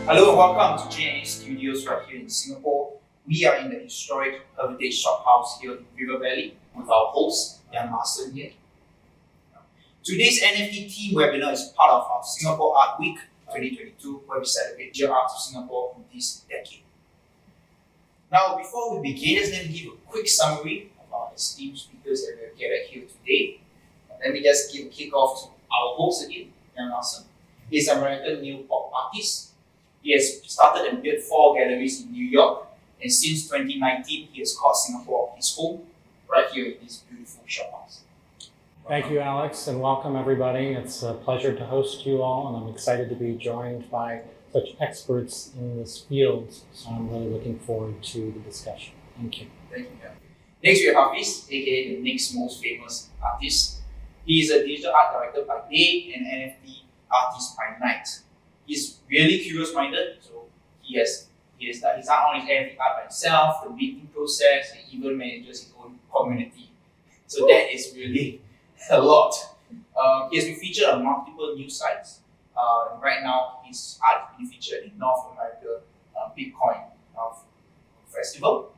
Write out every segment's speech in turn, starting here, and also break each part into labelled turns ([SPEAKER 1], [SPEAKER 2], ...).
[SPEAKER 1] Hello and welcome to J&A Studios right here in Singapore. We are in the historic Heritage Shophouse here in River Valley with our host, Jan Marston here. Today's NFT theme webinar is part of our Singapore Art Week 2022, where we celebrate the art of Singapore in this decade. Now, before we begin, let me give a quick summary of our esteemed speakers that we have gathered here today. Let me just give a kick-off to our host again, Jan Marston. He is an American new pop artist. He has started and built 4 galleries in New York, and since 2019, he has called Singapore his home, right here in this beautiful shophouse.
[SPEAKER 2] Thank you, Alex, and welcome everybody. It's a pleasure to host you all, and I'm excited to be joined by such experts in this field, so I'm really looking forward to the discussion. Thank you.
[SPEAKER 1] Thank you. Next, we have Hafiz, aka the next most famous artist. He is a digital art director by day and NFT artist by night. He's really curious-minded, so he's done all his NFT art by himself, the making process, and even manages his own community. So that is really a lot. He has been featured on multiple news sites. Right now, his art is being featured in North America Bitcoin Festival.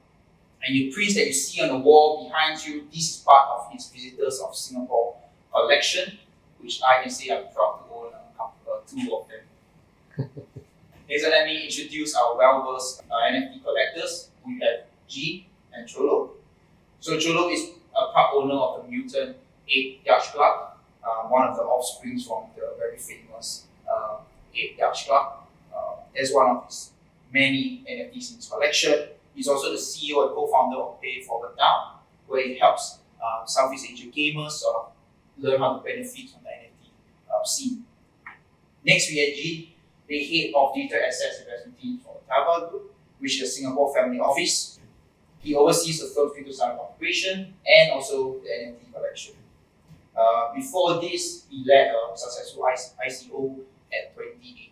[SPEAKER 1] And the prints that you see on the wall behind you, this is part of his Visitors of Singapore collection, which I can say I'm proud to own 2 of them. Next, let me introduce our well-versed NFT collectors. We have G and Cholo. So Cholo is a proud owner of the Mutant 8 Yacht Club, one of the offsprings from the very famous 8 Yacht Club. As one of his many NFTs in his collection. He's also the CEO and co-founder of Pay Forward Down, where he helps Southeast Asia gamers sort of learn how to benefit from the NFT scene. Next, we have G, the head of digital assets investment team for Tava Group, which is a Singapore family office. He oversees the firm's crypto startup operation and also the NFT collection. Before this, he led a successful ICO at 2018.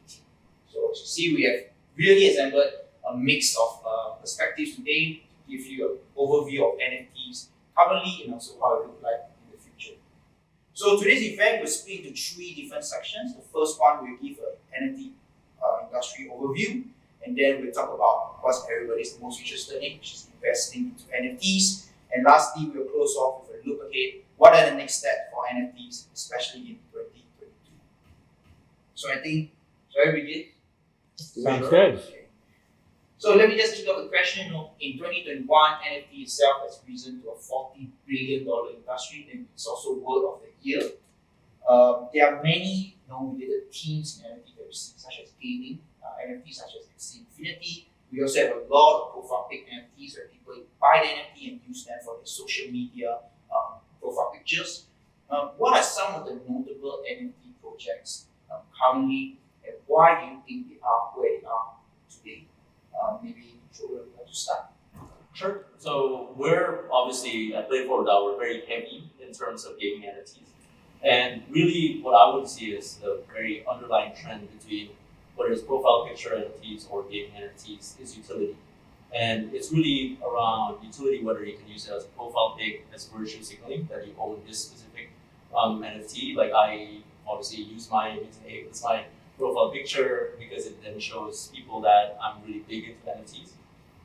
[SPEAKER 1] So as you see, we have really assembled a mix of perspectives today to give you an overview of NFTs currently and also how it looks like in the future. So today's event will split into 3 different sections. The first one will give an NFT industry overview, and then we'll talk about what everybody's most interested in, which is investing into NFTs. And lastly, we'll close off with a look ahead. What are the next steps for NFTs, especially in 2022? So I think, shall we begin?
[SPEAKER 2] Sounds good.
[SPEAKER 1] Okay. So let me just kick off the question. In 2021, NFT itself has risen to a $40 billion industry, and it's also Word of the Year. There are many related themes in NFT that we see, such as gaming, NFTs such as Axie Infinity. We also have a lot of profile pic NFTs where people buy the NFT and use them for their social media profile pictures. What are some of the notable NFT projects currently, and why do you think they are where they are today? Maybe Jordan would like to start.
[SPEAKER 3] Sure. So we're obviously at Play Forward DAO, we're very heavy in terms of gaming NFTs. And really what I would see is the very underlying trend between whether it's profile picture NFTs or gaming NFTs is utility. And it's really around utility, whether you can use it as a profile pic, as virtue signaling, that you own this specific NFT. Like I obviously use mine, it's my profile picture because it then shows people that I'm really big into NFTs.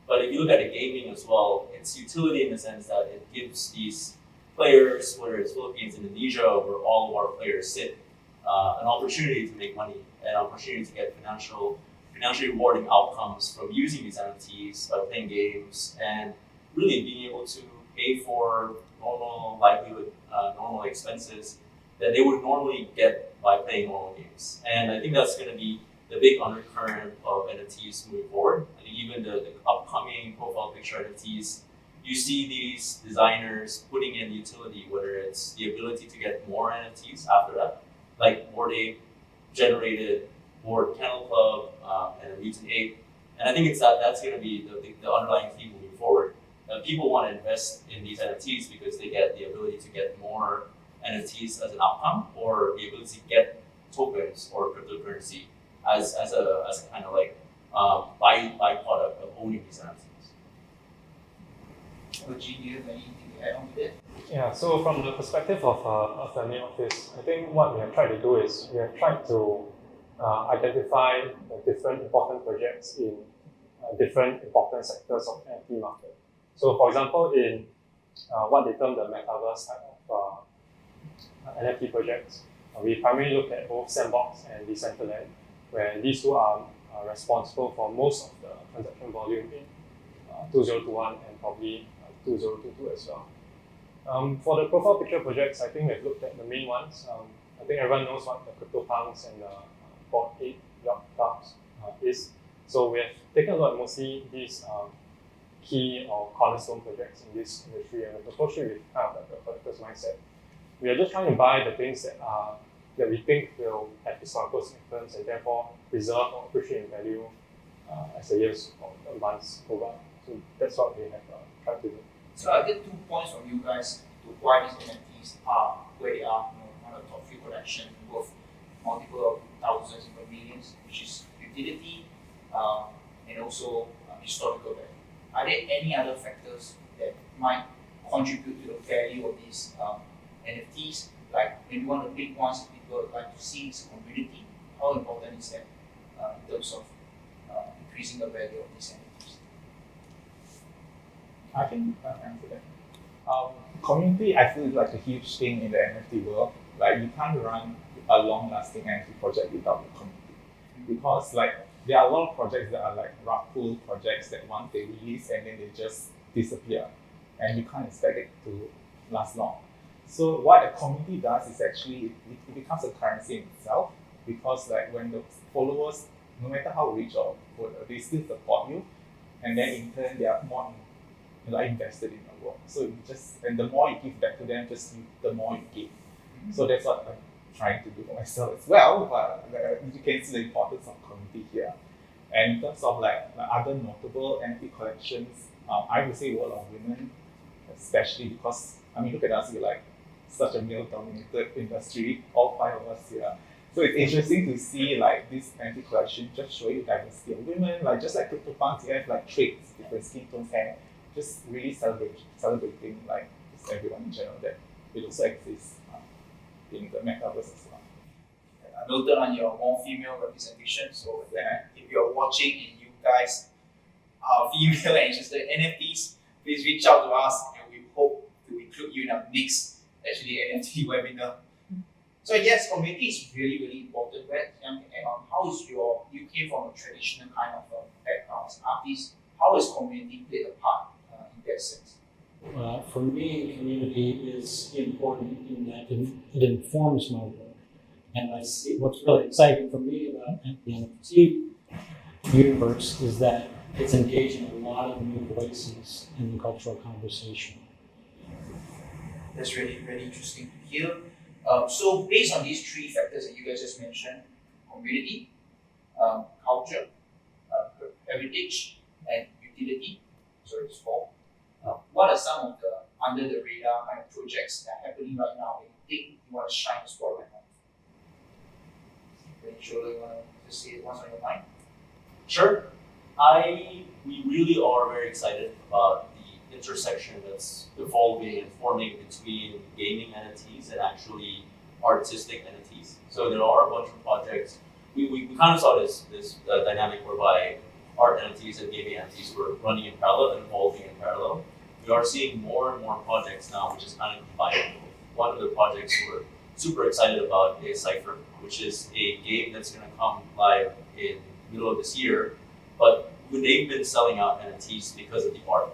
[SPEAKER 3] But if you look at the gaming as well, it's utility in the sense that it gives these players, whether it's Philippines, Indonesia, where all of our players sit, an opportunity to make money, an opportunity to get financially rewarding outcomes from using these NFTs by playing games, and really being able to pay for normal livelihood, normal expenses that they would normally get by playing normal games. And I think that's going to be the big undercurrent of NFTs moving forward. I think even the upcoming profile picture NFTs, you see these designers putting in utility, whether it's the ability to get more NFTs after that, like Bored Ape generated Bored Kennel Club and a Mutant Ape. And I think that's going to be the underlying theme moving forward. People want to invest in these NFTs because they get the ability to get more NFTs as an outcome, or the ability to get tokens or cryptocurrency as a kind of like byproduct of owning these NFTs.
[SPEAKER 1] Do you have anything to add on to that?
[SPEAKER 4] Yeah, so from the perspective of a family office, I think what we have tried to do is we have tried to identify different important projects in different important sectors of the NFT market. So, for example, in what they term the metaverse type of NFT projects, we primarily look at both Sandbox and Decentraland, where these two are responsible for most of the transaction volume in 2021 and probably 2022 as well. For the profile picture projects, I think we've looked at the main ones. I think everyone knows what the CryptoPunks and the Bored Ape Yacht Clubs is. So we have taken a look at mostly these key or cornerstone projects in this industry, and we've approached it with kind of like a collector's mindset. We are just trying to buy the things that we think will have historical significance and therefore preserve or appreciate in value as the years or the months go by. So that's what we have tried to do.
[SPEAKER 1] So I get 2 points from you guys to why these NFTs are where they are, one of the top 3 collections worth multiple of thousands, even millions, which is utility and also historical value. Are there any other factors that might contribute to the value of these NFTs? Like maybe one of the big ones people would like to see is community. How important is that in terms of increasing the value of these NFTs?
[SPEAKER 5] I think I can answer that. Community, I feel, is like a huge thing in the NFT world. Like you can't run a long-lasting NFT project without the community, because like there are a lot of projects that are like rug pull projects that once they release and then they just disappear, and you can't expect it to last long. So what a community does is actually it becomes a currency in itself, because like when the followers, no matter how rich or poor, they still support you, and then in turn they are more invested in your work. So and the more you give back to them, the more you give. So that's what I'm trying to do for myself as well. But you can see the importance of community here. And in terms of like other notable NFT collections, I would say World of Women, especially because look at us, we're like such a male-dominated industry, all 5 of us here. So it's interesting to see like this NFT collection just showing the diversity of women, like just like CryptoPunks, you have like traits, different skin tones, hair, just really celebrating like just everyone in general that it also exists in the metaverse as well.
[SPEAKER 1] I noted on your more female representation, so if you're watching and you guys are female and interested in NFTs, please reach out to us and we hope to include you in our next NFT webinar. So yes, community is really, really important. How is you came from a traditional kind of background as artist, how is community played a part in that sense?
[SPEAKER 2] For me, community is important in that it informs my work. And I see what's really exciting for me about the NFT universe is that it's engaging a lot of new voices in the cultural conversation.
[SPEAKER 1] That's really, really interesting to hear. So based on these 3 factors that you guys just mentioned, community, culture, heritage, and utility, so it's 4. What are some of the under the radar kind of projects that are happening right now that you think you want to shine the spotlight on? Surely you want to just say what's on your mind?
[SPEAKER 3] Sure. We really are very excited about the intersection that's evolving and forming between gaming NFTs and actually artistic NFTs. So there are a bunch of projects. We kind of saw this dynamic whereby art NFTs and gaming NFTs were running in parallel and evolving in parallel. We are seeing more and more projects now, which is kind of combining. One of the projects we're super excited about is Cypher, which is a game that's going to come live in the middle of this year. But they've been selling out NFTs because of the art.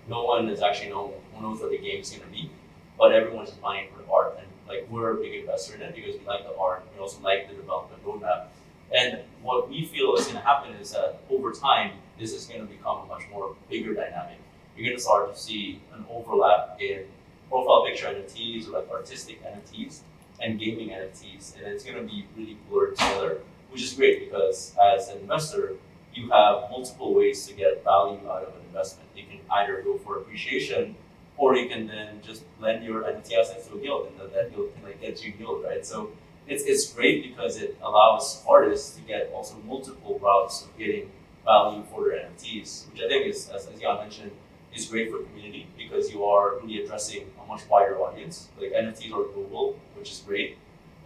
[SPEAKER 3] No one has actually knows what the game is going to be, but everyone's buying for the art. And like we're a big investor in it because we like the art. We also like the development roadmap. And what we feel is going to happen is that over time, this is going to become a much more bigger dynamic. You're going to start to see an overlap in profile picture NFTs or like artistic NFTs and gaming NFTs, and it's going to be really blurred together, which is great because as an investor, you have multiple ways to get value out of an investment. You can either go for appreciation, or you can then just lend your NFT assets to a guild, and that guild can like get you yield, right? So it's great because it allows artists to get also multiple routes of getting value for their NFTs, which I think is, as Jan mentioned, is great for community because you are really addressing a much wider audience. Like NFTs are global, which is great.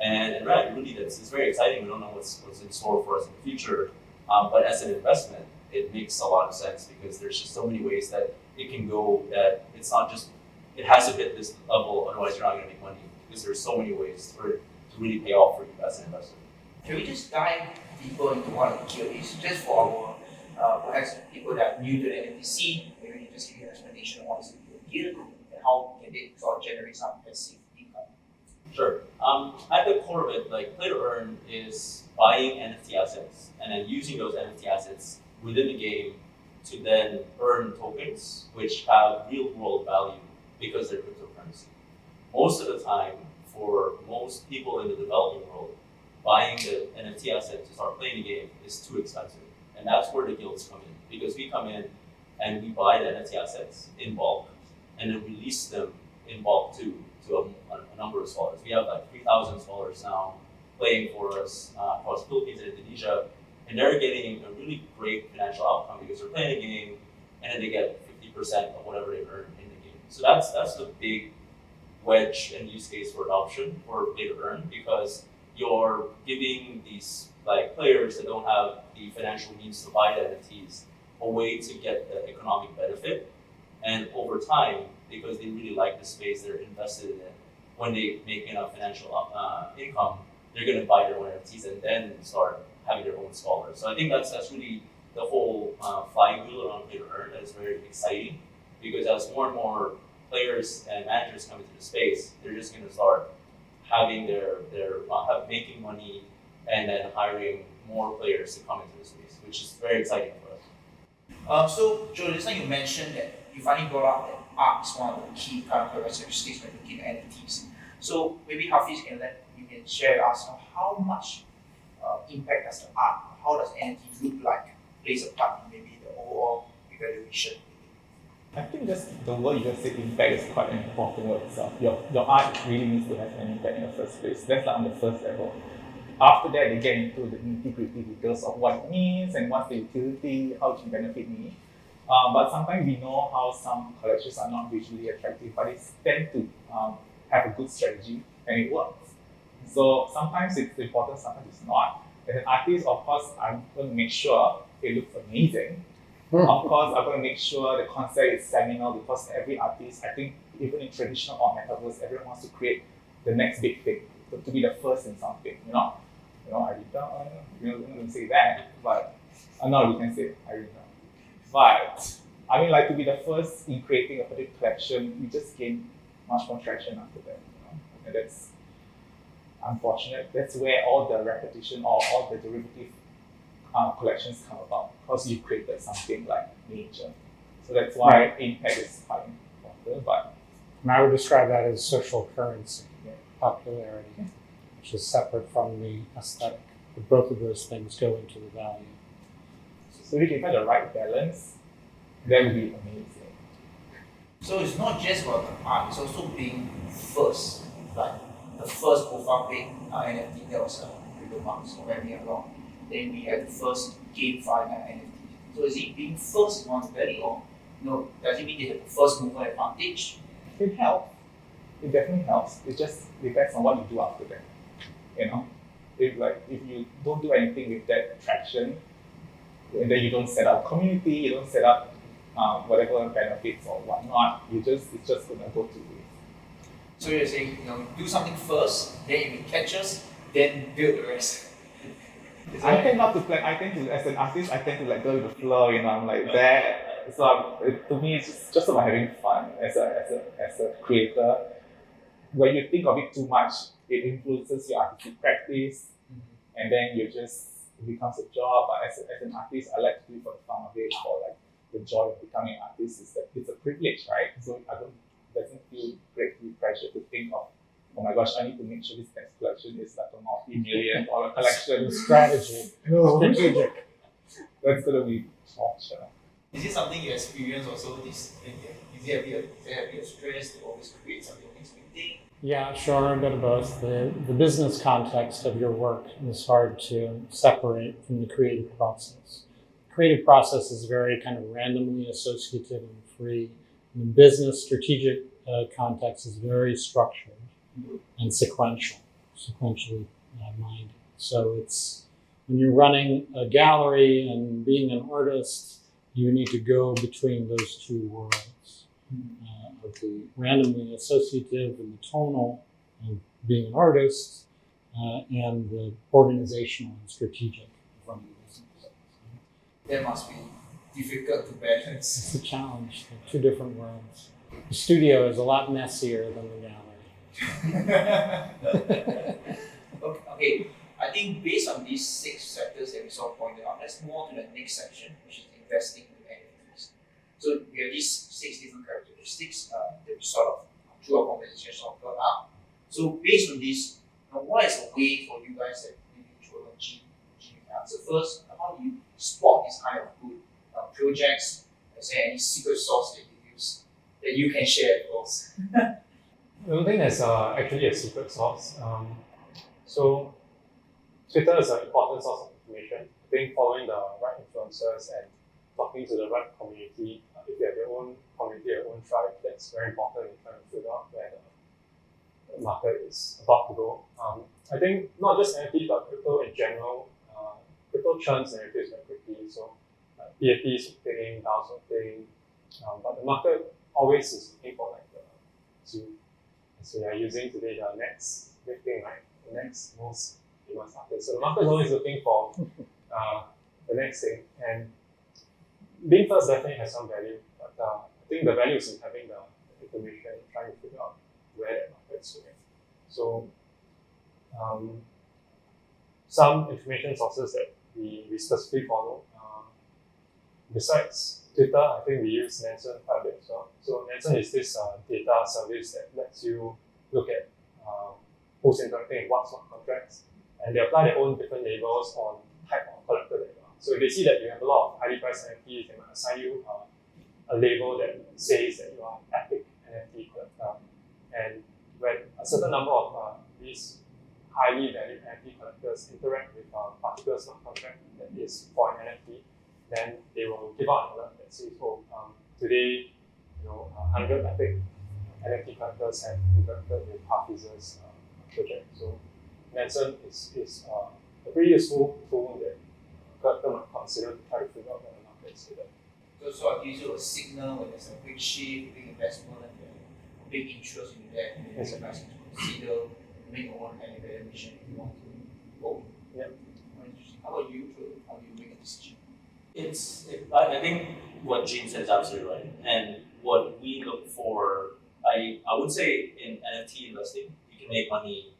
[SPEAKER 3] And right, really, it's very exciting. We don't know what's in store for us in the future, but as an investment, it makes a lot of sense because there's just so many ways that it can go. That it's not just it has to hit this level, otherwise you're not going to make money. Because there's so many ways for it to really pay off for you as an investor.
[SPEAKER 1] Can we just dive deeper into one of the key areas, just for our perhaps people that are new to the NFT scene? Maybe you just give me an explanation of what is a guild and how can they sort of generate some passive income.
[SPEAKER 3] Sure. At the core of it, like play to earn is buying NFT assets and then using those NFT assets within the game to then earn tokens, which have real world value because they're cryptocurrency. Most of the time, for most people in the developing world, buying the NFT asset to start playing the game is too expensive. And that's where the guilds come in. Because we come in and we buy the NFT assets in bulk and then release them in bulk to a number of scholars. We have like 3,000 scholars now playing for us across the Philippines and Indonesia. And they're getting a really great financial outcome because they're playing a game and then they get 50% of whatever they earn in the game. So that's the big wedge and use case for adoption for play to earn, because you're giving these like players that don't have the financial means to buy the NFTs a way to get the economic benefit. And over time, because they really like the space they're invested in, when they make enough financial income, they're going to buy their own NFTs and then start having their own scholars. So I think that's really the whole flywheel around play to earn that is very exciting, because as more and more players and managers come into the space, they're just going to start having making money and then hiring more players to come into the space, which is very exciting for us.
[SPEAKER 1] So, Joe, just like you mentioned that you finally brought up that art is one of the key characteristics when looking at NFTs. So maybe Hafiz, you can share with us how much impact does the art, how does NFT look like, plays a part in maybe the overall evaluation.
[SPEAKER 5] I think just the word you just said, impact, is quite an important word itself. Your art really needs to have an impact in the first place. That's like on the first level. After that, they get into the nitty-gritty details of what it means and what's the utility, how it can benefit me. But sometimes we know how some collections are not visually attractive, but they tend to have a good strategy and it works. So sometimes it's important, sometimes it's not. As an artist, of course, I'm going to make sure it looks amazing. Of course, I'm going to make sure the concept is seminal, because every artist, I think, even in traditional or metaverse, everyone wants to create the next big thing, to be the first in something. I don't going to say that, but no, we can say it. I really don't. But I mean, like, to be the first in creating a particular collection, you just gain much more traction after that. And that's unfortunate. That's where all the repetition or all the derivative collections come about, because you created something like nature. So that's why impact is quite important. But
[SPEAKER 2] And I would describe that as social currency,
[SPEAKER 5] Yeah.
[SPEAKER 2] popularity, which is separate from the aesthetic. But both of those things go into the value.
[SPEAKER 5] so if you can find the right balance, that would be amazing.
[SPEAKER 1] So it's not just about the art, it's also being first. Like the first profile pic NFT, that was Crypto Marks, or very long. Then we had the first GameFi NFT. So is it being first in one value, or does it mean they have the first mover advantage?
[SPEAKER 5] It helps. It definitely helps. It just depends on what you do after that. If you don't do anything with that traction, and then you don't set up community, you don't set up whatever benefits or whatnot, it's just gonna go to waste.
[SPEAKER 1] So you're saying, do something first, then if it catches, then build the rest.
[SPEAKER 5] I tend not to plan. I tend to, as an artist, go with the flow. I'm like that. So to me, it's just about having fun as a creator. When you think of it too much, it influences your artistic practice, and then it becomes a job. But as an artist, I like to do it for the fun of it, for like the joy of becoming an artist. It's a privilege, right? So it doesn't feel great to be pressured to think of, oh my gosh, I need to make sure this next collection is like a multi-million-dollar collection.
[SPEAKER 2] Strategy. Strategic.
[SPEAKER 5] That's gonna be torture.
[SPEAKER 1] Is it something you experience also? Is there a bit of stress to always create something next big thing?
[SPEAKER 2] Yeah, sure, a bit of both. The business context of your work is hard to separate from the creative process. The creative process is very kind of randomly associative and free. And the business strategic context is very structured and sequential. sequentially minded. So it's when you're running a gallery and being an artist, you need to go between those two worlds of the randomly associative and the tonal of being an artist and the organizational and strategic of running a business.
[SPEAKER 1] That must be difficult to balance.
[SPEAKER 2] It's a challenge. They're two different worlds. The studio is a lot messier than the gallery.
[SPEAKER 1] Okay, I think based on these 6 sectors that we sort of pointed out, let's move on to the next section, which is investing into NFTs. So we have these 6 different characteristics that we sort of, through our conversation, sort of got up. So based on this, what is a way for you guys that maybe Joel and Jim can answer first? How do you spot these kind of good projects? Is there any secret sauce that you use that you can share with us?
[SPEAKER 4] I don't think there's actually a secret sauce. So Twitter is an important source of information. I think following the right influencers and talking to the right community, if you have your own community, your own tribe, that's very important in trying to figure out where the market is about to go. I think not just NFT, but crypto in general, crypto churns narratives very quickly. So PFP is thing, DAOs are thing, but the market always is looking for like as we are using today, the next big thing, right? The next most famous artist. So the market is always looking for the next thing, and being first definitely has some value, but I think the value is in having the information, trying to figure out where that market is going. So some information sources that we specifically follow. Besides Twitter, I think we use Nansen quite a bit as well. So Nansen is this data service that lets you look at who's interacting in what smart contracts, and they apply their own different labels on type of collector that you are. So if they see that you have a lot of highly priced NFTs, they might assign you a label that says that you are an epic NFT collector. And when a certain number of these highly valued NFT collectors interact with a particular smart contract that is for an NFT, then they will give out an alert that says, today, 100 epic NFT collectors have interacted with Hafiz's project. So Nansen is a pretty useful tool that collector might consider to try to figure out where the market is headed.
[SPEAKER 1] So it gives you a signal when there's a big shift, big investment, a big interest in that, and you guys need to consider make your own kind of evaluation if you want to go.
[SPEAKER 4] Yeah.
[SPEAKER 1] How about you, Joel? How do you make a decision?
[SPEAKER 3] I think what Gene said is absolutely right. And what we look for, I would say in NFT investing, you can make money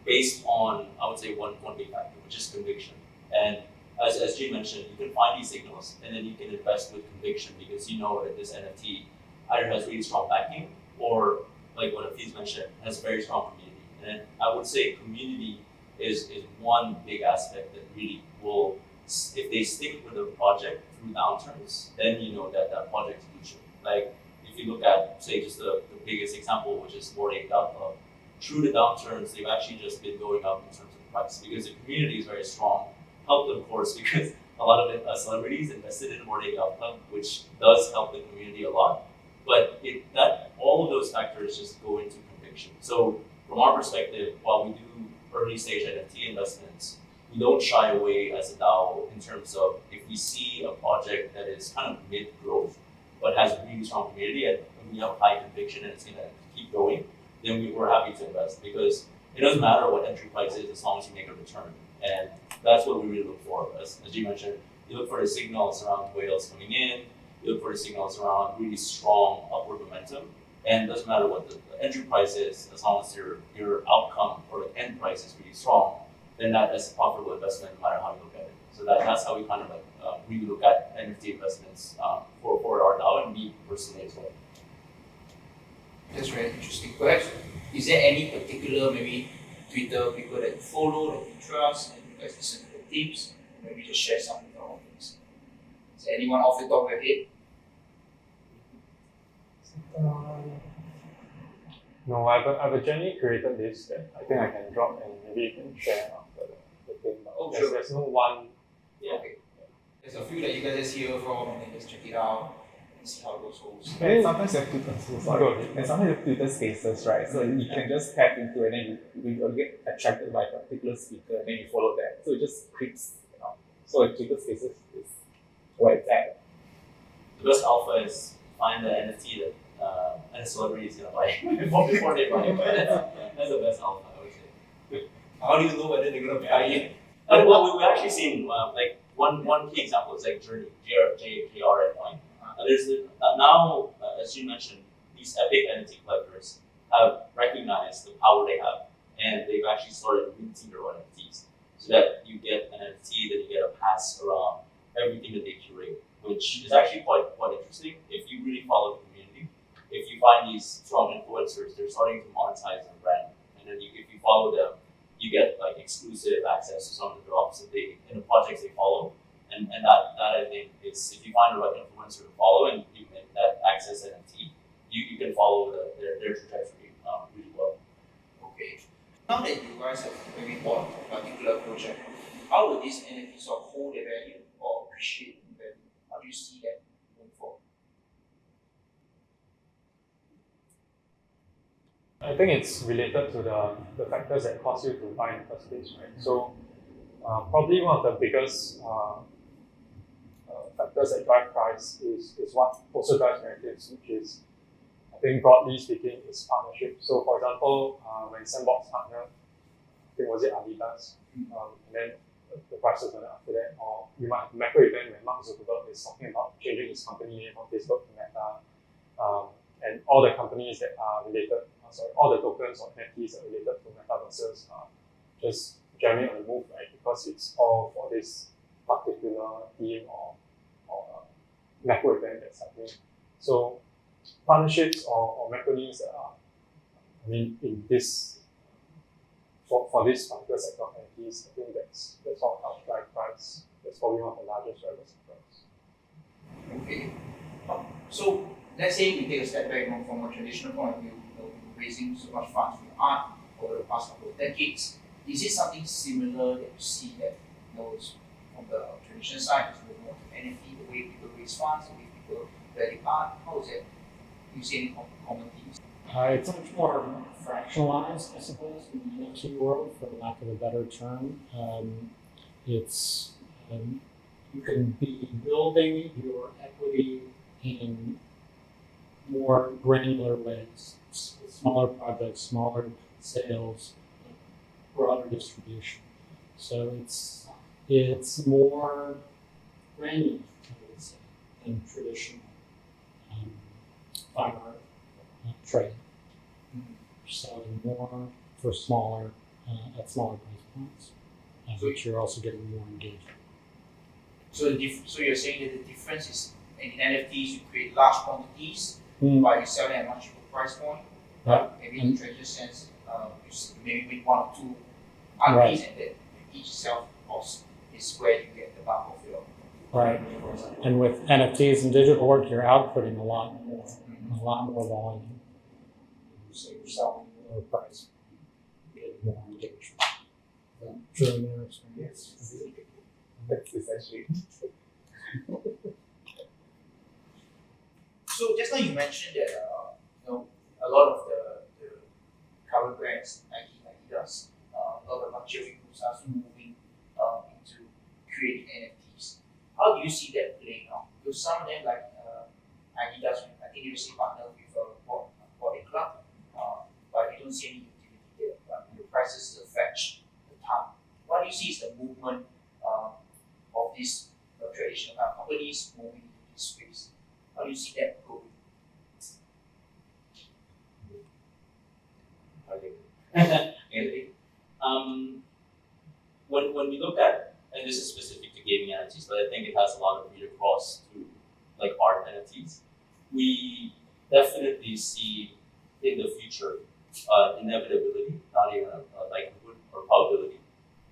[SPEAKER 3] based on, I would say, one big factor, which is conviction. And as Gene mentioned, you can find these signals and then you can invest with conviction because you know that this NFT either has really strong backing or, like what Hafiz mentioned, has very strong community. And I would say community is one big aspect that really will, if they stick with a project through downturns, then you know that that project is future. Like if you look at, say, just the biggest example, which is Bored Ape Yacht Club, through the downturns, they've actually just been going up in terms of price because the community is very strong. Helped, of course, because a lot of celebrities invested in Bored Ape Yacht Club, which does help the community a lot. But all of those factors just go into conviction. So from our perspective, while we do early stage NFT investments, we don't shy away as a DAO in terms of if we see a project that is kind of mid-growth but has a really strong community and we have high conviction and it's going to keep going, then we're happy to invest because it doesn't matter what entry price is as long as you make a return. And that's what we really look for. As you mentioned, you look for the signals around whales coming in, you look for the signals around really strong upward momentum, and it doesn't matter what the entry price is as long as your outcome or the end price is really strong, then that is a profitable investment no matter how you look at it. So that's how we kind of really look at NFT investments for our DAO and me personally as well.
[SPEAKER 1] That's very interesting. Perhaps, is there any particular maybe Twitter people that you follow, that you trust, and you guys listen to the tips? Maybe just share some of our things. Is there anyone off the top of your head?
[SPEAKER 4] No, I've generally created this that I think I can drop and maybe you can share after the thing. But there's no one.
[SPEAKER 1] Yeah. Okay. There's a few that you guys just hear from and then just check it out. and see how those goes.
[SPEAKER 5] And sometimes you have to sorry. And sometimes you have Twitter spaces, right? So you can just tap into and then you get attracted by a particular speaker and then you follow that. So it just creeps, So Twitter spaces is where it's at.
[SPEAKER 3] The best alpha is find the NFT that a celebrity is gonna buy before they buy it. That's the best alpha, I would say.
[SPEAKER 1] How do you know whether they're gonna buy it?
[SPEAKER 3] Well, we've actually seen like one key example is like Journey, JR at Point. There's now, as you mentioned, these epic NFT collectors have recognized the power they have, and they've actually started minting their own NFTs, so that you get an NFT, then you get a pass around everything that they curate, which is actually quite interesting if you really follow the community. If you find these strong influencers, they're starting to monetize their brand, and then if you follow them, you get like exclusive access to some of the drops that and the projects they follow. And that I think is, if you find the right influencer to follow and you make that access NFT, you can follow their trajectory really well.
[SPEAKER 1] Okay. Now that you guys have maybe bought a particular project, how will these NFTs sort of hold their value or appreciate in value? How do you see that going forward?
[SPEAKER 4] I think it's related to the factors that cause you to buy in the first place, right? So probably one of the biggest factors that drive price is what also drives narratives, which is, I think broadly speaking, is partnership. So for example, when Sandbox partnered, I think was it Adidas, and then the prices went up after that, or you might have a macro event when Mark Zuckerberg is talking about changing his company name from Facebook to Meta, and all the companies that are related, all the tokens or NFTs that are related to metaverses are just generally on the move, right? Because it's all for this particular theme or macro event that's happening. So partnerships or macronyms that are, in this for this particular sector of NFTs, I think that's what helps drive price. That's probably one of the largest drivers of price.
[SPEAKER 1] Okay. So let's say we take a step back from a traditional point of view, raising so much funds for art over the past couple of decades. Is it something similar that you see that is from the traditional side, is moving more to NFT, the way people raise funds, the way people value art? How is that? Do you see any common themes?
[SPEAKER 2] It's much more fractionalized, I suppose, in the NFT world, for lack of a better term. It's you can be building your equity in more granular ways, smaller projects, smaller sales, broader distribution. So it's more granular, I would say, than traditional fine art trade. Selling more for smaller at smaller price points, but you're also getting more engagement.
[SPEAKER 1] So so you're saying that the difference is in NFTs you create large quantities, while you sell them at a much cheaper price point. Maybe in the traditional sense, you maybe make one or two art pieces, and then each self cost is where you get the bulk of your
[SPEAKER 2] right. And with NFTs and digital work, you're outputting a lot more volume. So you're selling at a lower price, getting more engagement. Is that true in your experience?
[SPEAKER 5] Yes. That's essentially.
[SPEAKER 1] So just now you mentioned that a lot of the current brands, Nike, Adidas, a lot of luxury goods are moving into creating NFTs. How do you see that playing out? Because some of them, like Adidas, I think they recently partnered with Body Club, but we don't see any utility there. But the prices still fetch the ton. What do you see is the movement of these traditional companies moving into this space? How do you see that going?
[SPEAKER 3] When we look at, and this is specific to gaming NFTs, but I think it has a lot of read across to like art NFTs. We definitely see in the future inevitability, not even a likelihood or probability,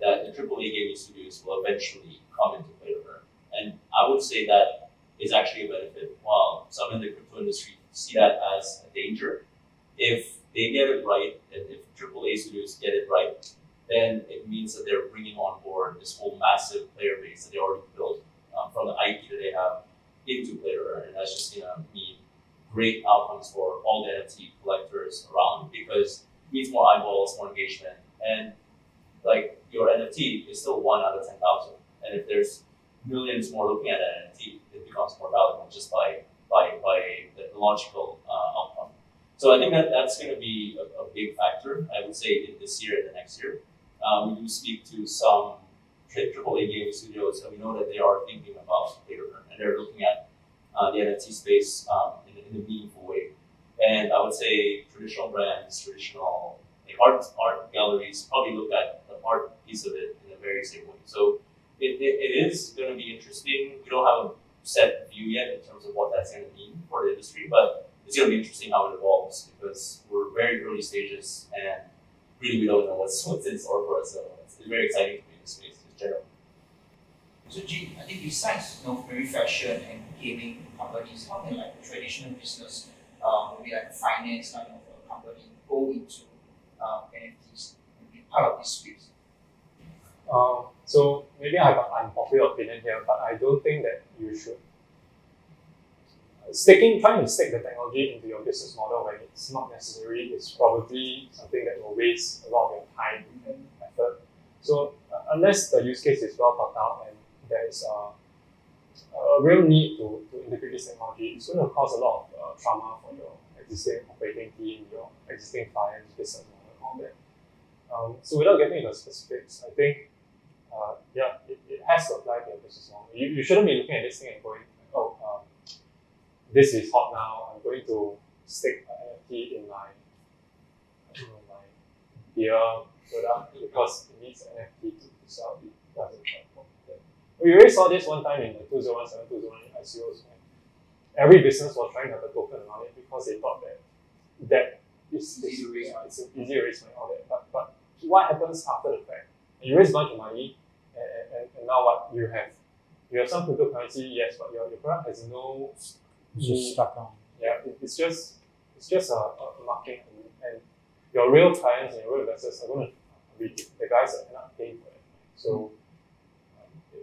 [SPEAKER 3] that the AAA gaming studios will eventually come into play to earn. And I would say that is actually a benefit, while some in the crypto industry see that as a danger. If they get it right, and if AAA studios get it right, then it means that they're bringing on board this whole massive player base that they already built from the IP that they have into play to earn, and that's just gonna mean great outcomes for all the NFT collectors around because it means more eyeballs, more engagement, and like your NFT is still 1 out of 10,000, and if there's millions more looking at an NFT, it becomes more valuable just by the logical outcome. So I think that's going to be a big factor. I would say in this year and the next year. We do speak to some AAA game studios, and we know that they are thinking about play to earn, and they're looking at the NFT space in a meaningful way. And I would say traditional brands, traditional like art galleries probably look at the art piece of it in a very same way. So it is going to be interesting. We don't have a set view yet in terms of what that's going to mean for the industry, but it's going to be interesting how it evolves because we're very early stages and really we don't know what's in store for us. So it's very exciting to be in this space in general.
[SPEAKER 1] So Jin, I think besides maybe fashion and gaming companies, how can like a traditional business, maybe like a finance kind of a company, go into NFTs and be part of this space?
[SPEAKER 4] So maybe I have an unpopular opinion here, but I don't think that you should trying to stick the technology into your business model when it's not necessary is probably something that will waste a lot of your time and effort. So unless the use case is well thought out and there is a real need to integrate this technology, it's going to cause a lot of trauma for your existing operating team, your existing clients, business model, all that. So without getting into specifics, I think it has to apply to your business model. You shouldn't be looking at this thing and going, this is hot now. I'm going to stick an NFT in my beer product because it needs an NFT to sell. It doesn't work. We already saw this one time in the 2017, 2018 ICOs. Every business was trying to have a token around it because they thought that it's easy to raise money, all that. But what happens after the fact? You raise a bunch of money, and now what? You have some cryptocurrency, yes, but your product has no.
[SPEAKER 2] It's just stuck on.
[SPEAKER 4] Yeah, it's just a market, and your real clients and your real investors are going to be the guys that end up paying for it. So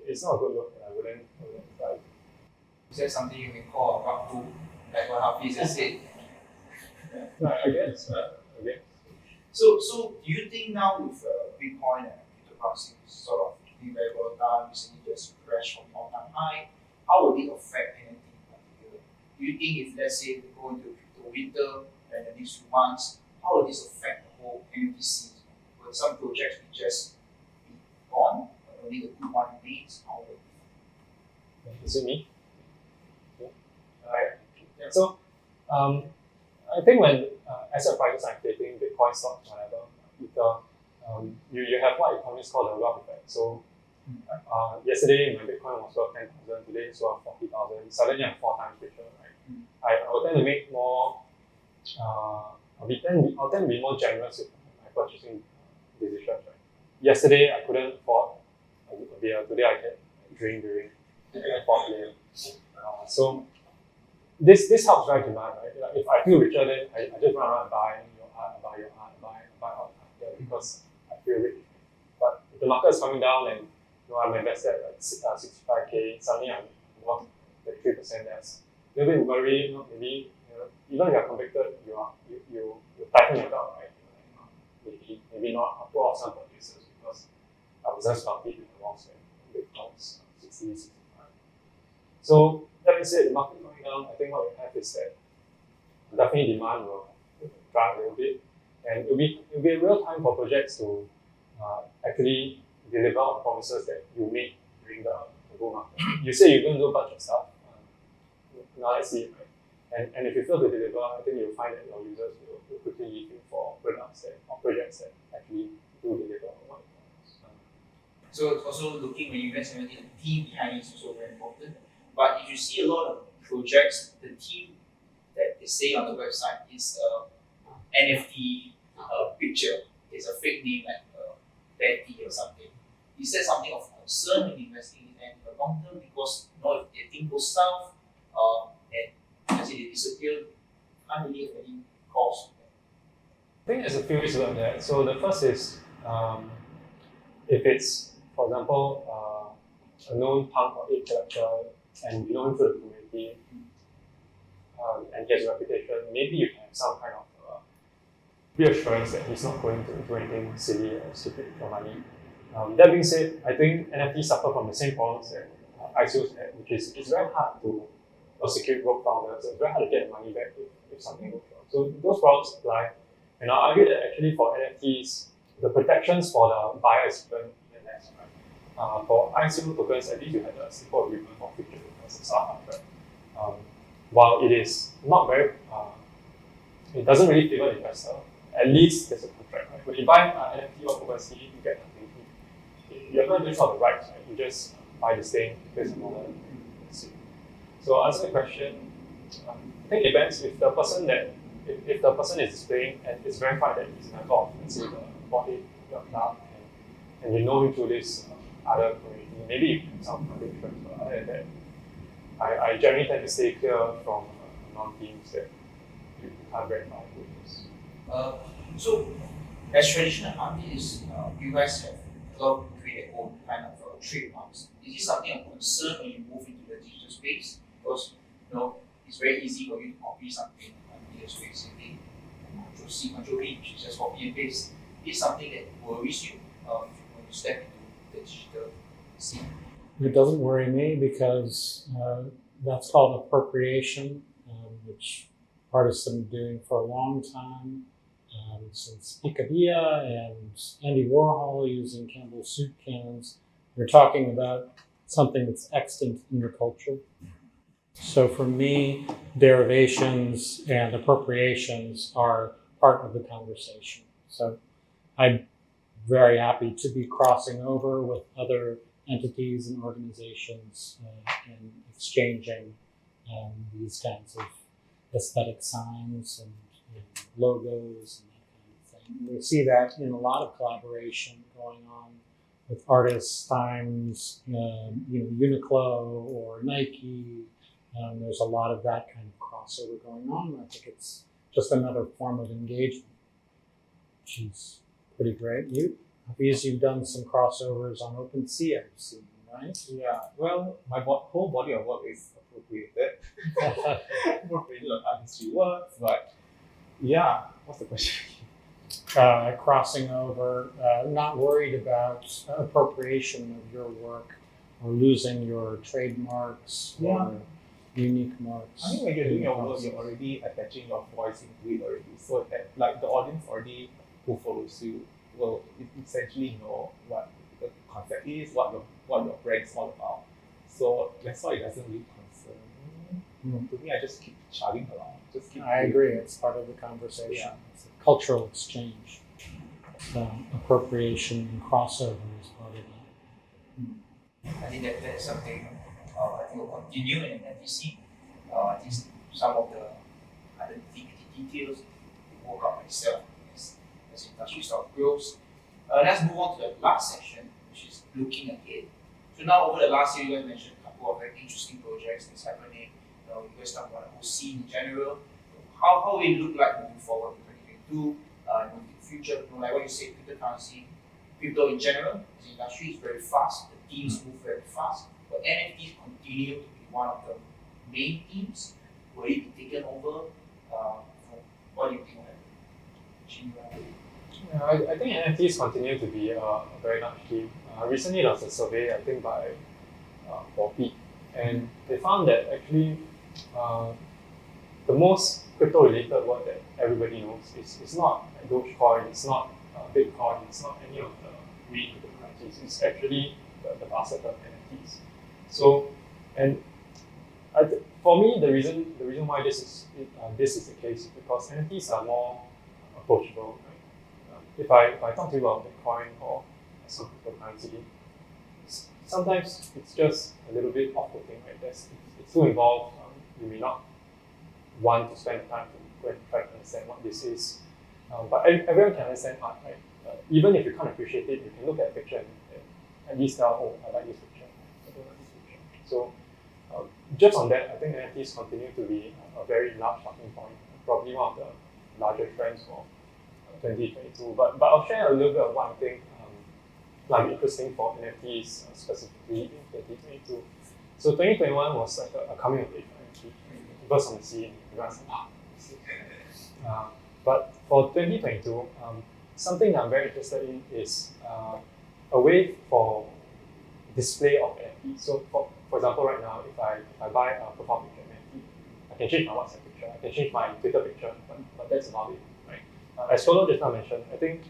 [SPEAKER 4] it's not a good look, and I wouldn't try.
[SPEAKER 1] Is that something you can call a quadruple, like what Hafiz has said?
[SPEAKER 4] I guess. Okay.
[SPEAKER 1] So do you think now with Bitcoin and cryptocurrency sort of being very volatile, recently just crashed from all-time high, how will it affect anything in particular? Do you think if let's say we go into crypto winter in the next few months, how will this affect the whole NFT scene? Will some projects be just be gone, but only the good one remains? How will it be?
[SPEAKER 4] Is it me? Yeah. Yeah. So I think when asset prices are inflating, Bitcoin stocks, whatever, you have what economists call the wealth effect. So yesterday my Bitcoin was worth 10,000, today it's worth 40,000. Suddenly I'm 4 times richer, right? I will tend to make more. I'll tend to be more generous with my purchasing decisions, right? Yesterday I couldn't afford a beer. Today I can drink during the fourth layer. So this helps drive demand, right? Like if I feel richer, then I just run around and buy your art, buy art, because I feel rich. But if the market is coming down and I'm invested at like 65K, suddenly I'm worth like 3% less. A little bit worried, maybe even if you're convicted, you tighten your belt, right? Maybe not pull off some purchases because I was just lucky with the wrong swing. Bitcoin's 60, 65. So that being said, the market going down, I think what we have is that definitely demand will drive a little bit, and it'll be a real time for projects to actually deliver on promises that you made during the bull market. You say you're going to do a bunch of stuff. Now let's see it, right? And if you fail to deliver, I think you'll find that your users will quickly leave you for projects that actually do deliver on what you promise.
[SPEAKER 1] So it's also looking when you invest in the team behind it is also very important. But if you see a lot of projects, the team that they say on the website is NFT picture. It's a fake name like Betty or something. Is that something of concern when investing in the long term? Because if the thing goes south and as they disappear, can't really have any cost.
[SPEAKER 4] I think there's a few ways to look at that. So the first is if it's, for example, a known punk or ape collector and you know him through the community, and he has a reputation, maybe you can have some kind of reassurance that he's not going to do anything silly or stupid for money. That being said, I think NFTs suffer from the same problems that ICOs had, which is it's very hard to prosecute rogue founders. It's very hard to get money back if something goes wrong. So those problems apply. And I argue that actually for NFTs, the protections for the buyer is even less. Right? For ICO tokens, at least you had a simple agreement for future tokens and stuff like that. While it is not very, it doesn't really favor the investor. At least there's a contract. Right? When you buy an NFT or OpenSea, you get nothing. You have not really for the rights. Right? You just buy the stake, place a dollar. So answer the question. I think it depends if the person is displaying and it's verified that he's a member of, let's say, the body, your club, and you know him through this other community, maybe you can some funding terms, but other than that, I generally tend to stay clear from non-teams that you can't verify who it is.
[SPEAKER 1] So, as traditional artists, you guys have a lot of create your own kind of trademarks. Is this something of concern when you move into the digital space? Because it's very easy for you to copy something on digital space. Control-C, Control-V, which is just copy and paste. Is something that worries you when you step into the digital scene?
[SPEAKER 2] It doesn't worry me because that's called appropriation, which artists have been doing for a long time, since Picabia and Andy Warhol using Campbell soup cans. We're talking about something that's extant in your culture. So for me, derivations and appropriations are part of the conversation. So I'm very happy to be crossing over with other entities and organizations and exchanging these kinds of aesthetic signs and logos and that kind of thing. We see that in a lot of collaboration going on with artists, Times, Uniqlo or Nike. There's a lot of that kind of crossover going on. I think it's just another form of engagement, which is pretty great. You've done some crossovers on OpenSea, I've seen, right?
[SPEAKER 5] Yeah, well, my whole body of work is appropriated. Appropriated on art history works, but yeah, what's the question?
[SPEAKER 2] Crossing over, not worried about appropriation of your work or losing your trademarks or unique marks.
[SPEAKER 5] I think when you're doing your work, you're already attaching your voice into it already. So that, like, the audience already who follows you will essentially know what the concept is, what your brand is all about. So that's why it doesn't really concern me. To me, I just keep chugging along.
[SPEAKER 2] I agree. It's part of the conversation.
[SPEAKER 5] Yeah.
[SPEAKER 2] It's a cultural exchange. So appropriation and crossover is part of that.
[SPEAKER 1] I think that's something I think will continue in NFTC. I think some of the other details will work out myself as the industry sort of grows. Let's move on to the last section, which is looking ahead. So now over the last year, you guys mentioned a couple of very interesting projects that's happening. You guys talk about the whole scene in general. How will it look like moving forward in 2022, in the future? Like what you said, cryptocurrency, crypto in general, the industry is very fast. The teams move very fast. But NFTs continue to be one of the main themes. Will it be taken over? What do you think of that?
[SPEAKER 4] Yeah, I think NFTs continue to be a very large theme. Recently, there was a survey, I think, by Poppy, and they found that actually the most crypto-related word that everybody knows is not Dogecoin, it's not Bitcoin, it's not any of the real cryptocurrencies. It's actually the basket of NFTs. So, and for me, the reason why this is the case is because NFTs are more approachable. Right? If I talk to you about Bitcoin or some cryptocurrency, sometimes it's just a little bit off-putting. Right? It's too involved. You may not want to spend time to go and try to understand what this is. But everyone can understand art, right? Even if you can't appreciate it, you can look at a picture and at least tell, oh, I like this picture, I don't like this picture. So just on that, I think NFTs continue to be a very large starting point, probably one of the larger trends for 2022. But I'll share a little bit of what I think might be interesting for NFTs specifically in 2022. So 2021 was like a coming of age, right? Burst on the scene, everyone's like, wow. But for 2022, something that I'm very interested in is a way for display of NFT. So for example, right now, if I buy a profile picture NFT, I can change my WhatsApp picture, I can change my Twitter picture, but that's about it, right? As Kolo just now mentioned, I think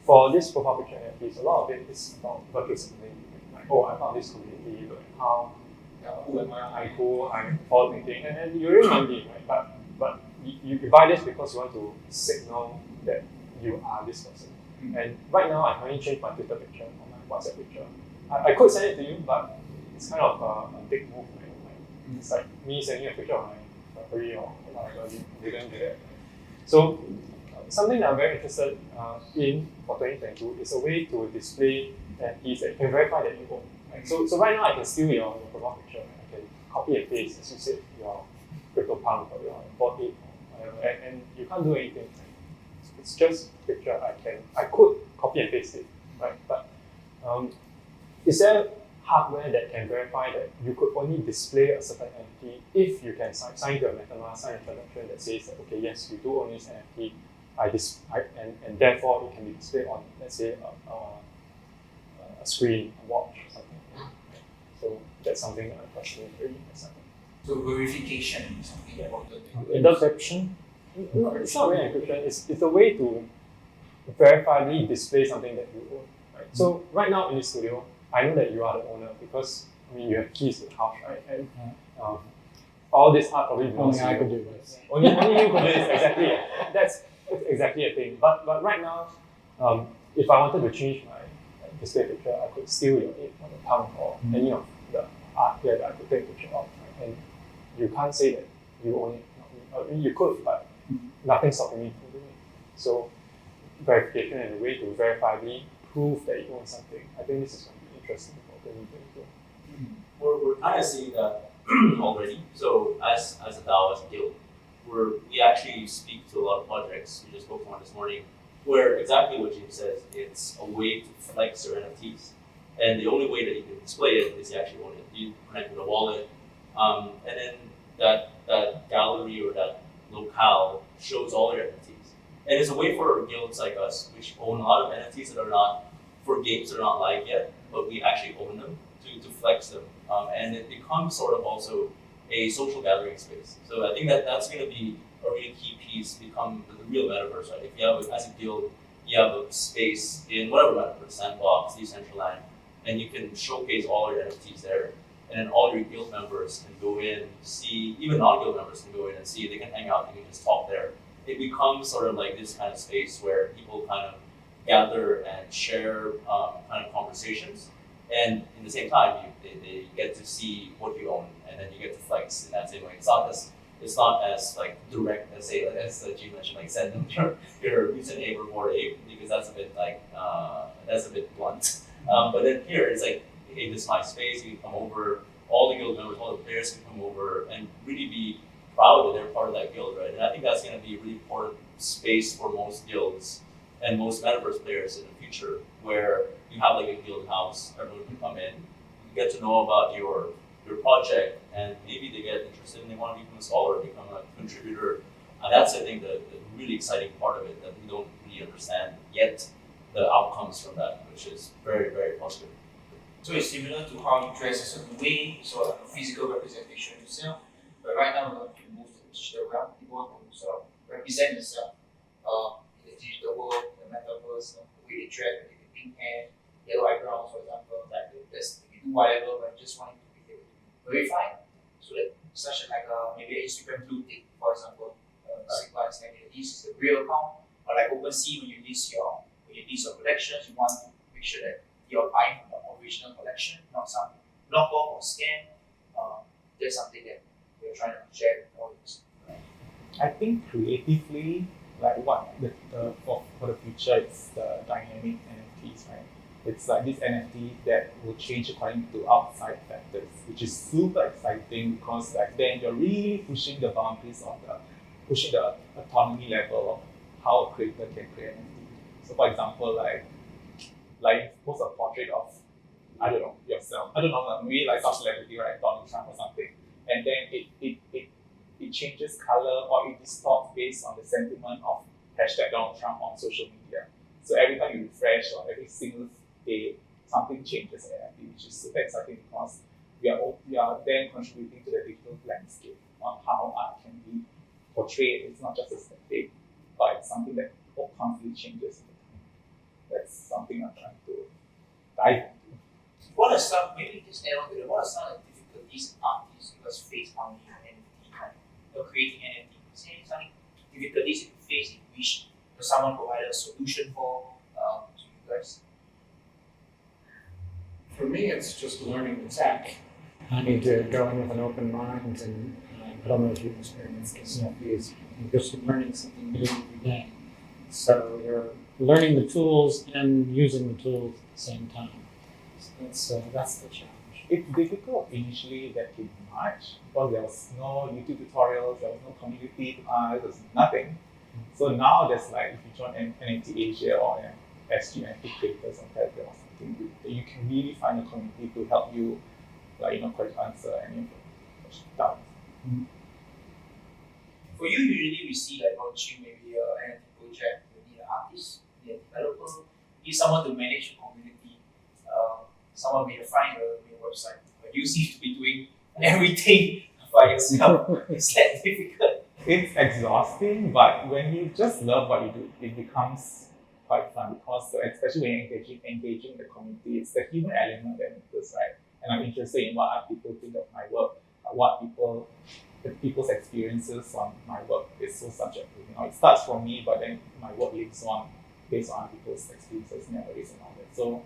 [SPEAKER 4] for this profile picture NFTs, a lot of it is about virtual signaling. Like, oh, I found this community, look at how who am I, I'm cool, I'm forward thinking, and you really might be, right? But you buy this because you want to signal that you are this person. And right now, I can only change my Twitter picture or my WhatsApp picture. I could send it to you, but it's kind of a big move, right? Like, it's like me sending a picture of my Ferrari or whatever, you didn't do that. So something that I'm very interested in for 2022 is a way to display NFTs that you can verify that you own. Right? So right now I can steal your profile picture. I can copy and paste, as you said, your CryptoPunk or your Bored Ape or whatever, and you can't do anything. Right? It's just a picture. I could copy and paste it, right? But is there hardware that can verify that you could only display a certain NFT if you can sign to a MetaMask, sign a transaction that says that, okay, yes, you do own this NFT, and therefore it can be displayed on, let's say, a screen, a watch, or something. Right? So that's something that I'm personally very interested in.
[SPEAKER 1] So verification is something important.
[SPEAKER 2] Encryption?
[SPEAKER 4] No, it's not really encryption. It's a way to verifiably display something that you own. Right? So right now in the studio, I know that you are the owner because you have keys to the house, right? And all this art probably belongs
[SPEAKER 2] Only
[SPEAKER 4] to
[SPEAKER 2] I
[SPEAKER 4] you.
[SPEAKER 2] could do this.
[SPEAKER 4] Only you could do this, exactly. That's exactly a thing. But right now, if I wanted to change my display picture, I could steal your ape or the punk or any of the art here that I could take a picture of. Right? And you can't say that you own it. I mean, you could, but nothing's stopping me from doing it. So verification and a way to verifiably prove that you own something. I think this is going to be interesting for 2022.
[SPEAKER 3] We're kind of seeing that already. So as a DAO, as a guild, we actually speak to a lot of projects. We just spoke to one this morning, where exactly what James says, it's a way to flex your NFTs. And the only way that you can display it is you actually own it. You connect with a wallet, and then that gallery or that locale shows all your NFTs. And it's a way for guilds like us, which own a lot of NFTs that are not for games that are not live yet, but we actually own them to flex them. And it becomes sort of also a social gathering space. So I think that's going to be a really key piece, become the real metaverse, right? If you have, as a guild, you have a space in whatever metaverse, Sandbox, Decentraland, and you can showcase all your NFTs there. And then all your guild members can go in, see, even non-guild members can go in and see, they can hang out, they can just talk there. It becomes sort of like this kind of space where people kind of gather and share kind of conversations. And in the same time, they get to see what you own, and then you get to flex in that same way. It's not as like direct as say as G mentioned, like send them your recent ape or Bored Ape, because that's a bit like that's a bit blunt. But then here it's like, hey, this is my space. You can come over. All the guild members, all the players can come over and really be proud that they're part of that guild, right? And I think that's going to be a really important space for most guilds and most metaverse players in the future, where you have like a guild house, everyone can come in, you get to know about your project, and maybe they get interested and they want to become a scholar, become a contributor. And that's, I think, the really exciting part of it that we don't really understand yet the outcomes from that, which is very, very positive.
[SPEAKER 1] So it's similar to how you dress a certain way, so like a physical representation of yourself. But right now, we want to move to the digital realm. People want to sort of represent themselves in the digital world, the metaverse, the way they dress, whether they pink hair, yellow eyebrows, for example. Like they can do whatever, but just want it to be able to verify. So that such like maybe an Instagram blue tick, for example, signifies that this is the real account. Or like OpenSea, when you list your collections, you want to make sure that you're buying from the original collection, not some knockoff or scam. There's something that we're trying to share with all this.
[SPEAKER 5] I think creatively, like what for the future, it's the dynamic NFTs, right? It's like this NFT that will change according to outside factors, which is super exciting because like then you're really pushing the boundaries of pushing the autonomy level of how a creator can create NFT. So for example, like post a portrait of, I don't know, yourself myself. I don't know, maybe like some celebrity, right, Donald Trump or something, and then it changes color or it distorts based on the sentiment of hashtag Donald Trump on social media. So every time you refresh or every single day, something changes in NFT, which is super exciting because we are then contributing to the digital landscape on how art can be portrayed. It's not just a static, but it's something that constantly changes in the time. That's something I'm trying to dive into.
[SPEAKER 1] What are some, maybe just add on to that, what are some of the difficulties artists you guys face on the NFT, like creating NFT? Is there any difficulties you face in which someone provided a solution for to you guys?
[SPEAKER 2] For me, it's just learning the tech. I need to go in with an open mind, and I don't know if you've experienced this. You're just learning something new every day. So you're learning the tools and using the tools at the same time. So that's the challenge.
[SPEAKER 5] It's difficult initially that in March because there was no YouTube tutorials, there was no community to ask, there was nothing. So now there's like, if you join NFT Asia or SG NFT creators on Telegram or something, you can really find a community to help you, like, answer any of your doubts.
[SPEAKER 2] Mm-hmm.
[SPEAKER 1] For you, usually we see like launching maybe an NFT project, you need an artist, you need a developer, you need someone to manage your community, someone may find a website. But you seem to be doing everything by yourself. Is that difficult?
[SPEAKER 5] It's exhausting, but when you just love what you do, it becomes quite fun because especially when you're engaging the community, it's the human element that matters, right? And I'm interested in what other people think of my work, the people's experiences on my work is so subjective. It starts from me, but then my work lives on based on people's experiences, memories, and all that. So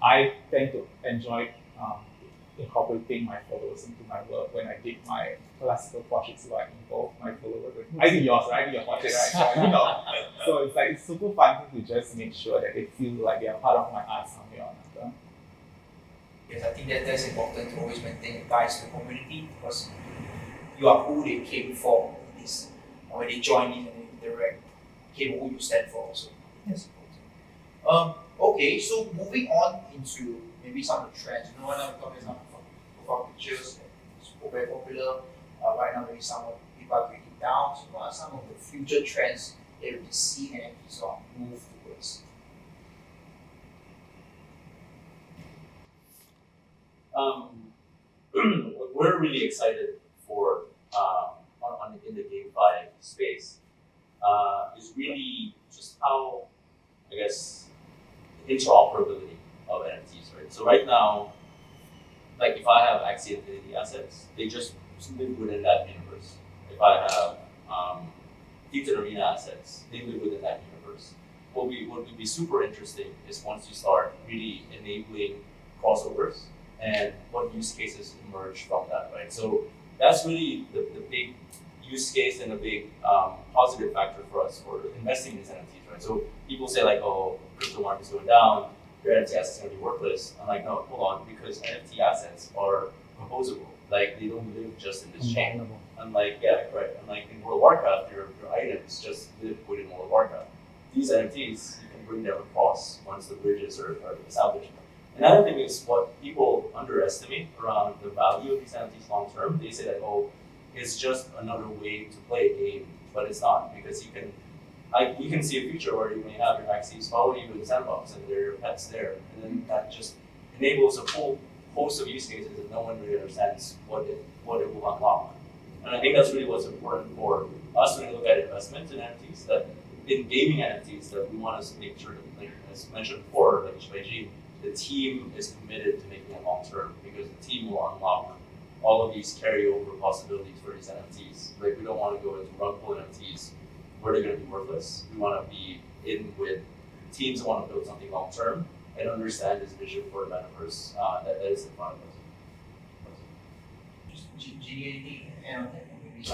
[SPEAKER 5] I tend to enjoy incorporating my photos into my work. When I did my classical portraits, so I involve my followers. I did yours, right? I did your portrait, right? So, so it's super fun to just make sure that they feel like they are part of my art somehow or another.
[SPEAKER 1] Yes, I think that's important to always maintain ties to the community because you are who they came for in this. When they join in and they interact, came who you stand for. So I think that's important. Okay, so moving on into maybe some of the trends. Right now we're talking about profile pictures that's very popular. Right now maybe some of people are breaking down. So what are some of the future trends that we see NFTs on move towards?
[SPEAKER 3] We're really excited for in the GameFi space. Is really just how, I guess, interoperability of NFTs, right? So right now, like if I have Axie Infinity assets, they just live within that universe. If I have Deep Arena assets, they live within that universe. What would be super interesting is once you start really enabling crossovers and what use cases emerge from that, right? So that's really the big use case and a big positive factor for us for investing in these NFTs, right? So people say like, oh, crypto market's going down, your NFT assets are going to be worthless. I'm like, no, hold on, because NFT assets are composable. Like they don't live just in this chain. Unlike, yeah, right. Unlike in World of Warcraft, your items just live within World of Warcraft. These NFTs, you can bring them across once the bridges are established. Another thing is what people underestimate around the value of these NFTs long term. They say that, oh, it's just another way to play a game, but it's not, because you can see a future where you may have your Axies follow you in the sandbox and there are your pets there, and then that just enables a whole host of use cases that no one really understands what it will unlock. And I think that's really what's important for us when we look at investments in NFTs, that in gaming NFTs, that we want to make sure that, like, as mentioned before, like HYG, the team is committed to making it long term, because the team will unlock all of these carryover possibilities for these NFTs. Like we don't want to go into rug pull NFTs where they're going to be worthless. We want to be in with teams that want to build something long term and understand this vision for the metaverse that is in front of us.
[SPEAKER 1] Anything to add on that?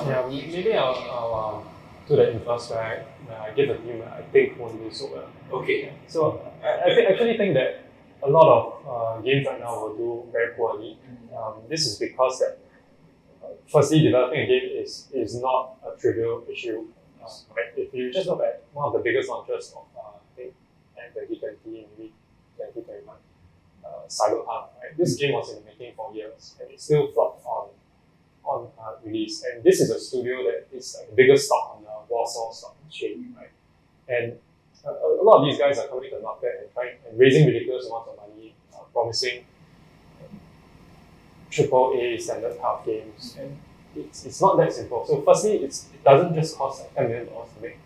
[SPEAKER 4] Yeah, maybe I'll do the inverse, where I give a team I think won't do so well.
[SPEAKER 1] Okay.
[SPEAKER 4] So I actually think that a lot of games right now will do very poorly. This is because that firstly, developing a game is not a trivial issue. Right? If you just look at one of the biggest launches of I think 2020, maybe 2021, Cyberpunk, right? This game was in the making for years, and it still flopped on release. And this is a studio that is like the biggest stock on the Warsaw Stock Exchange, right? And a lot of these guys are coming to the market and trying and raising ridiculous amounts of money, promising triple A standard card games, and it's not that simple. So firstly, it doesn't just cost like $10 million to make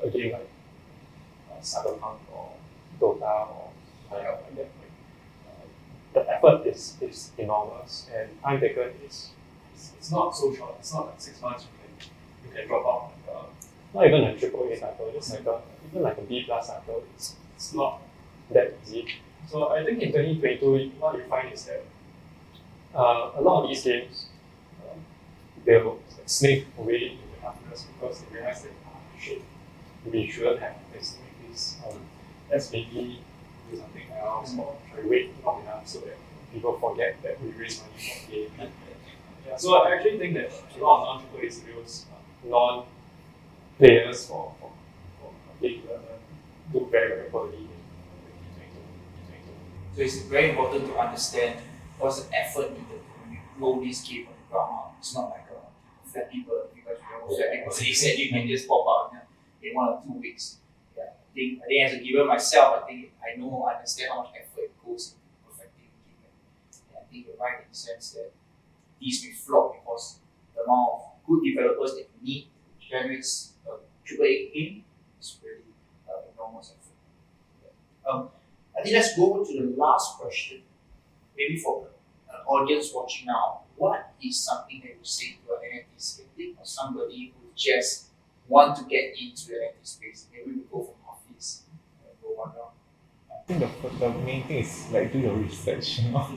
[SPEAKER 4] a game like Cyberpunk or Dota or something like that. The effort is enormous, and time taken is it's not so short. It's not like 6 months you can drop out like not even a triple A title, just like even like a B plus title. It's not that easy. So I think in 2022, what you find is that a lot of these games they'll sneak away into the darkness because they realize that shit, we shouldn't have this to make this. Let's maybe do something else or try to wait long enough so that people forget that we raise money for the game. Yeah, so I actually think that a lot of non-AAA studios, non-players for game development do very, very poorly in 2022.
[SPEAKER 1] So it's very important to understand what's the effort needed to roll this game on the ground. It's not like a flat people, because flat people say you can just pop out in 1 or 2 weeks. Yeah, I think as a giver myself, I understand how much effort goes into perfecting the game. And I think you're right in the sense that these may flop because the amount of good developers that you need to generate a AAA game is really enormous effort. I think let's go to the last question. Maybe for an audience watching now, what is something that you say to an NFT skeptic or somebody who just want to get into the NFT space? Maybe we go from Hafiz and go one round.
[SPEAKER 5] I think the main thing is like do your research, you know.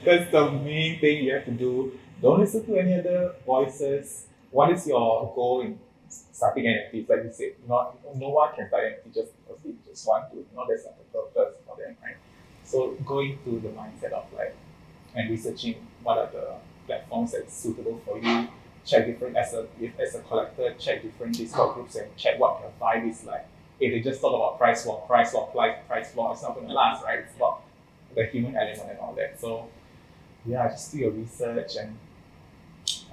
[SPEAKER 5] That's the main thing you have to do. Don't listen to any other voices. What is your goal in starting NFTs? Like you said, no one can start NFT just because they just want to. There's like a purpose for them, right? So going to the mindset of like and researching what are the platforms that's suitable for you. Check different as a collector, check different Discord groups and check what your vibe is like. If they just talk about price war, it's not going to last, right? It's about the human element and all that. So yeah, just do your research, and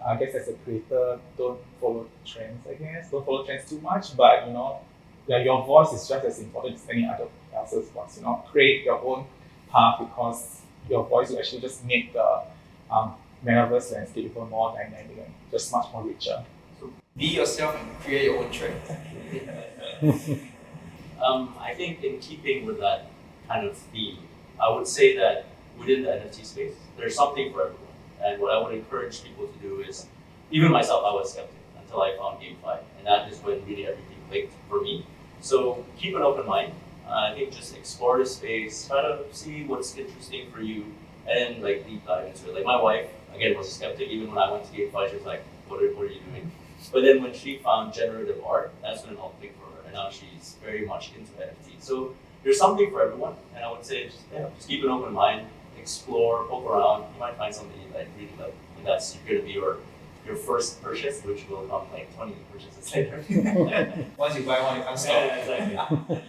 [SPEAKER 5] I guess as a creator, don't follow trends. Don't follow trends too much, but your voice is just as important as any other else's voice. Create your own path, because your voice will actually just make the metaverse landscape even more dynamic and just much more richer.
[SPEAKER 1] So be yourself and create your own trend.
[SPEAKER 3] I think in keeping with that kind of theme, I would say that within the NFT space, there's something for everyone. And what I would encourage people to do is, even myself, I was skeptic until I found GameFi, and that is when really everything clicked for me. So keep an open mind. I think just explore the space, try to see what's interesting for you, and like deep dive into it. Like my wife, again, was a skeptic. Even when I went to GameFi, she was like, what are you doing? But then when she found generative art, that's when it all clicked for her, and now she's very much into NFT. So there's something for everyone, and I would say just keep an open mind, explore, poke around. You might find something you really like, and that's going to be your first purchase, which will come like 20 purchases later.
[SPEAKER 1] Once you buy one, you can't stop.
[SPEAKER 3] Yeah, exactly.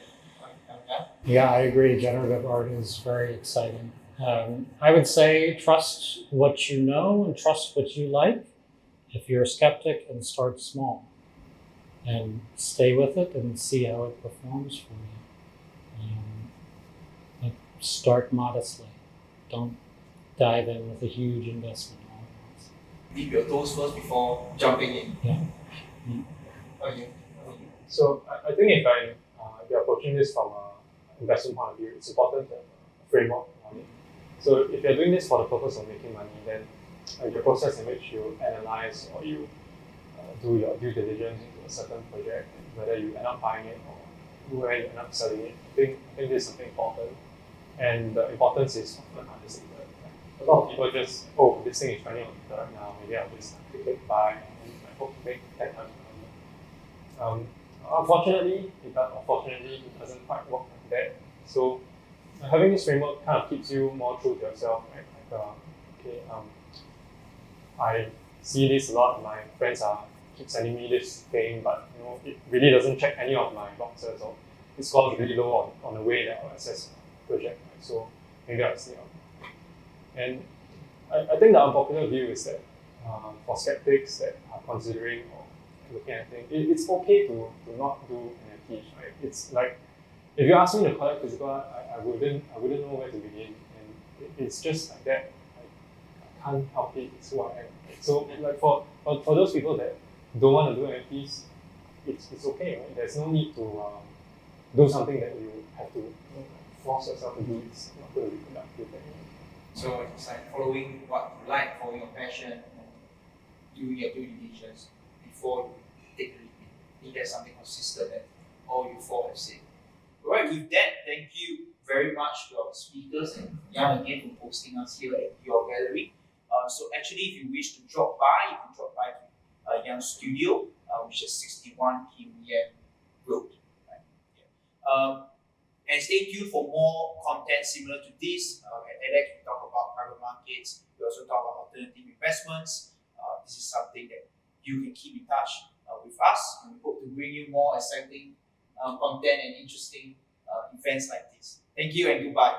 [SPEAKER 2] Yeah, I agree. Generative art is very exciting. I would say trust what you know and trust what you like. If you're a skeptic, and start small and stay with it and see how it performs for you. Like start modestly. Don't dive in with a huge investment all at once.
[SPEAKER 1] Dip your toes first before jumping in.
[SPEAKER 2] Yeah.
[SPEAKER 1] Okay.
[SPEAKER 4] So I think if you're approaching this from an investment point of view, it's important to have a framework on it. So if you're doing this for the purpose of making money, then your process in which you analyze or you do your due diligence into a certain project, whether you end up buying it or where you end up selling it, I think this is something important. And the importance is often understated. A lot of people just, this thing is running on Twitter right now, maybe I'll just click buy and I hope to make 10 times money. Unfortunately, it doesn't quite work like that. So having this framework kind of keeps you more true to yourself, right? Like, I see this a lot. My friends keep sending me this thing, but it really doesn't check any of my boxes, or it scores really low on the way that I'll assess a project. Right? So maybe I'll say, And I think the unpopular view is that for skeptics that are considering or looking at things, it's okay to not do NFTs, right? It's like if you ask me to collect physical art, I wouldn't know where to begin, and it's just like that. I can't help it. It's who I am. So like for those people that don't want to do NFTs, it's okay, right? There's no need to do something that you have to force yourself to do. It's not going to be productive anyway.
[SPEAKER 1] So it's like following what you like, following your passion, and doing your due diligence before you take the leap. I think that's something consistent that all you four have said. Alright, with that, thank you very much to our speakers and Jan again for hosting us here at your gallery. So actually, if you wish to drop by, you can drop by to Jan's studio, which is 61 Kim Yen Road. Right? Yeah. And stay tuned for more content similar to this. At ADDX, we talk about private markets. We also talk about alternative investments. This is something that you can keep in touch with us, and we hope to bring you more exciting content and interesting events like this. Thank you and goodbye.